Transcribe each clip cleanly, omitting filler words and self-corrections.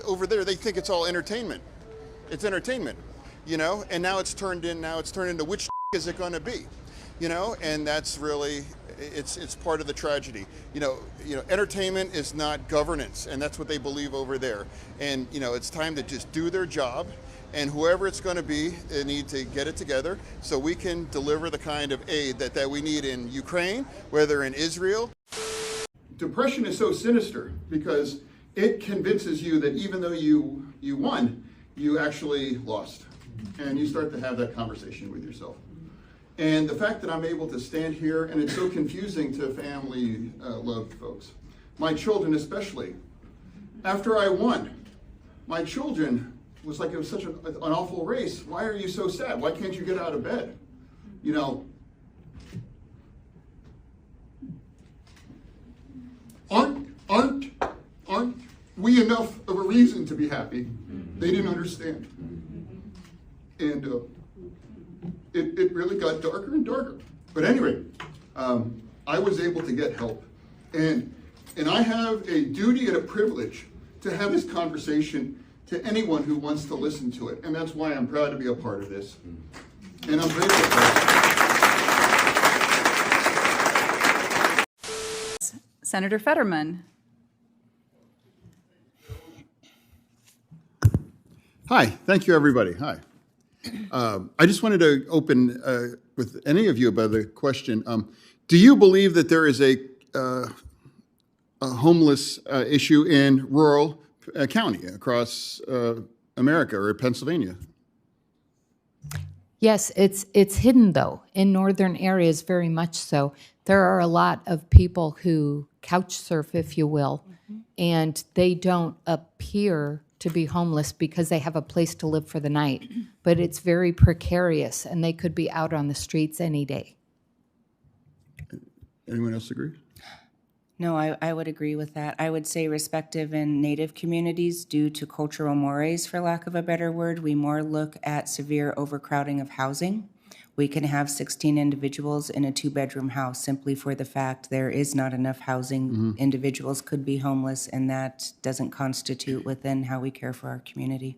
over there, they think it's all entertainment. It's entertainment, and now it's turned into which is it going to be, and that's really, it's part of the tragedy. Entertainment is not governance, and that's what they believe over there. And, it's time to just do their job, and whoever it's going to be, they need to get it together so we can deliver the kind of aid that we need in Ukraine, whether in Israel. Depression is so sinister because it convinces you that even though you won, you actually lost. And you start to have that conversation with yourself. And the fact that I'm able to stand here, and it's so confusing to family-loved folks, my children especially, after I won, my children was like, it was such an awful race. Why are you so sad? Why can't you get out of bed? Aren't we enough of a reason to be happy? They didn't understand. And it really got darker and darker. But anyway, I was able to get help. And I have a duty and a privilege to have this conversation to anyone who wants to listen to it. And that's why I'm proud to be a part of this. And I'm grateful for it. Senator Fetterman. Hi, thank you, everybody. Hi. I just wanted to open with any of you about the question. Do you believe that there is a homeless issue in rural county across America or Pennsylvania? Yes, it's hidden though. In northern areas, very much so. There are a lot of people who couch surf, if you will, and they don't appear to be homeless because they have a place to live for the night. But it's very precarious, and they could be out on the streets any day. Anyone else agree? No, I would agree with that. I would say respective in Native communities, due to cultural mores, for lack of a better word, we more look at severe overcrowding of housing. We can have 16 individuals in a 2-bedroom house simply for the fact there is not enough housing. Individuals could be homeless, and that doesn't constitute within how we care for our community.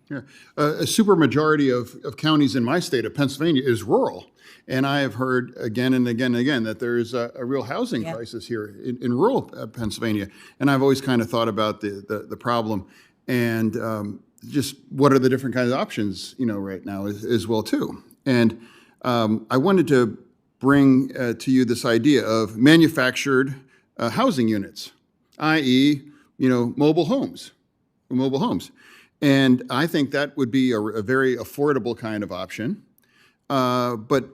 Yeah. A supermajority of counties in my state of Pennsylvania is rural. And I have heard again and again and again that there is a real housing crisis here in rural Pennsylvania. And I've always kind of thought about the problem and just what are the different kinds of options, right now as well, too. And I wanted to bring to you this idea of manufactured housing units, i.e., mobile homes. And I think that would be a very affordable kind of option. But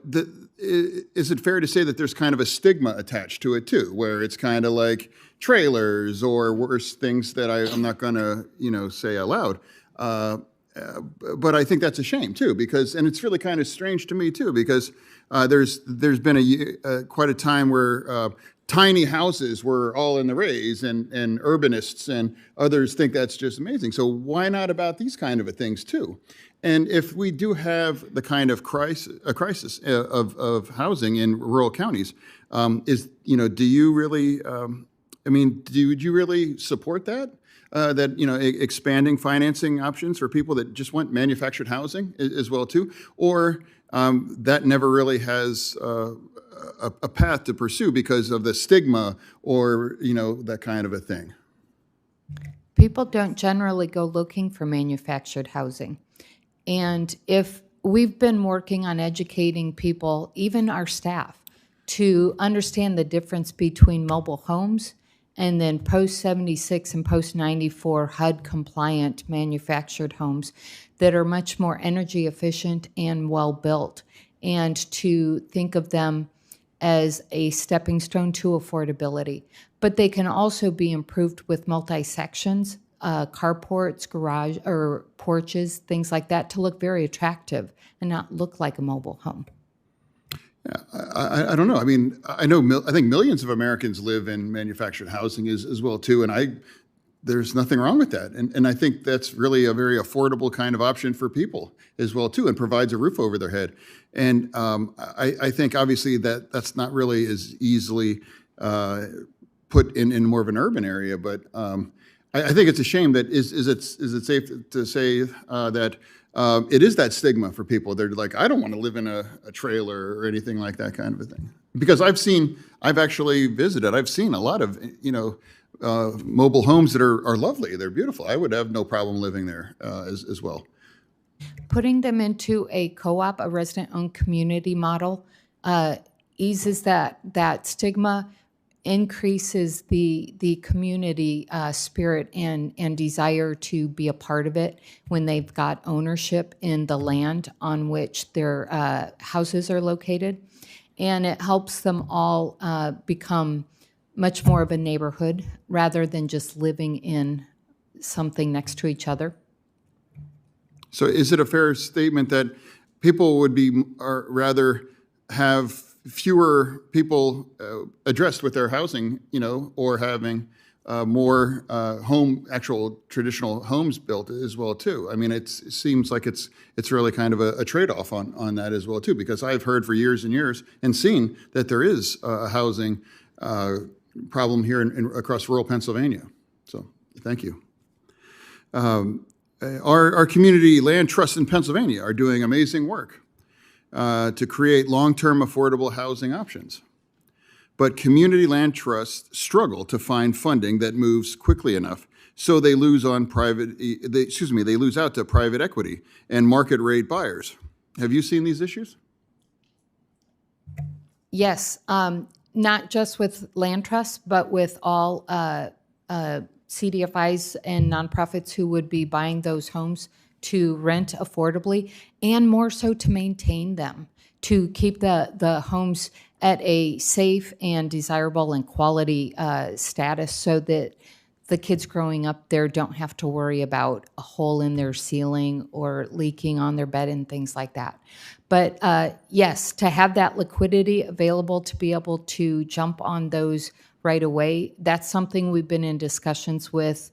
is it fair to say that there's kind of a stigma attached to it too, where it's kind of like trailers or worse things that I'm not going to, say out loud. But I think that's a shame too, and it's really kind of strange to me too, because there's been quite a time where tiny houses were all in the raise, and urbanists and others think that's just amazing. So why not about these kind of things too? And if we do have the kind of crisis of housing in rural counties, do you really, would you really support that? Expanding financing options for people that just want manufactured housing as well too, or that never really has a path to pursue because of the stigma or that kind of a thing. People don't generally go looking for manufactured housing. And if we've been working on educating people, even our staff, to understand the difference between mobile homes and then post-76 and post-94 HUD-compliant manufactured homes that are much more energy efficient and well-built, and to think of them as a stepping stone to affordability. But they can also be improved with multi-sections, carports, garage, or porches, things like that, to look very attractive and not look like a mobile home. Yeah, I don't know. I think millions of Americans live in manufactured housing as well too, and there's nothing wrong with that. And I think that's really a very affordable kind of option for people as well too, and provides a roof over their head. And I think obviously that's not really as easily put in more of an urban area, but I think it's a shame that is it safe to say that it is that stigma for people? They're like, I don't want to live in a trailer or anything like that kind of a thing. Because I've actually visited, I've seen a lot of, mobile homes that are lovely. They're beautiful. I would have no problem living there as well. Putting them into a co-op, a resident-owned community model, eases that stigma, increases the community spirit and desire to be a part of it when they've got ownership in the land on which their houses are located. And it helps them all become much more of a neighborhood rather than just living in something next to each other. So is it a fair statement that people would rather have fewer people addressed with their housing, or having more actual traditional homes built as well too? I mean, it seems like it's really kind of a trade-off on that as well too, because I've heard for years and years and seen that there is a housing problem here across rural Pennsylvania. So thank you. Our community land trusts in Pennsylvania are doing amazing work to create long-term affordable housing options. But community land trusts struggle to find funding that moves quickly enough, so they lose out to private equity and market rate buyers. Have you seen these issues? Yes, not just with land trusts, but with all CDFIs and nonprofits who would be buying those homes to rent affordably, and more so to maintain them, to keep the homes at a safe and desirable and quality status, so that the kids growing up there don't have to worry about a hole in their ceiling or leaking on their bed and things like that. But yes, to have that liquidity available to be able to jump on those right away, that's something we've been in discussions with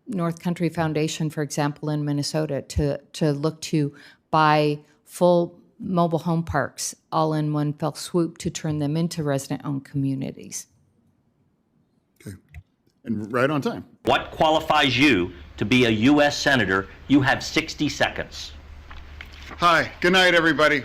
North Country Foundation, for example, in Minnesota, to look to buy full mobile home parks all in one fell swoop to turn them into resident-owned communities. Okay, and right on time. What qualifies you to be a U.S. Senator? You have 60 seconds. Hi, good night, everybody.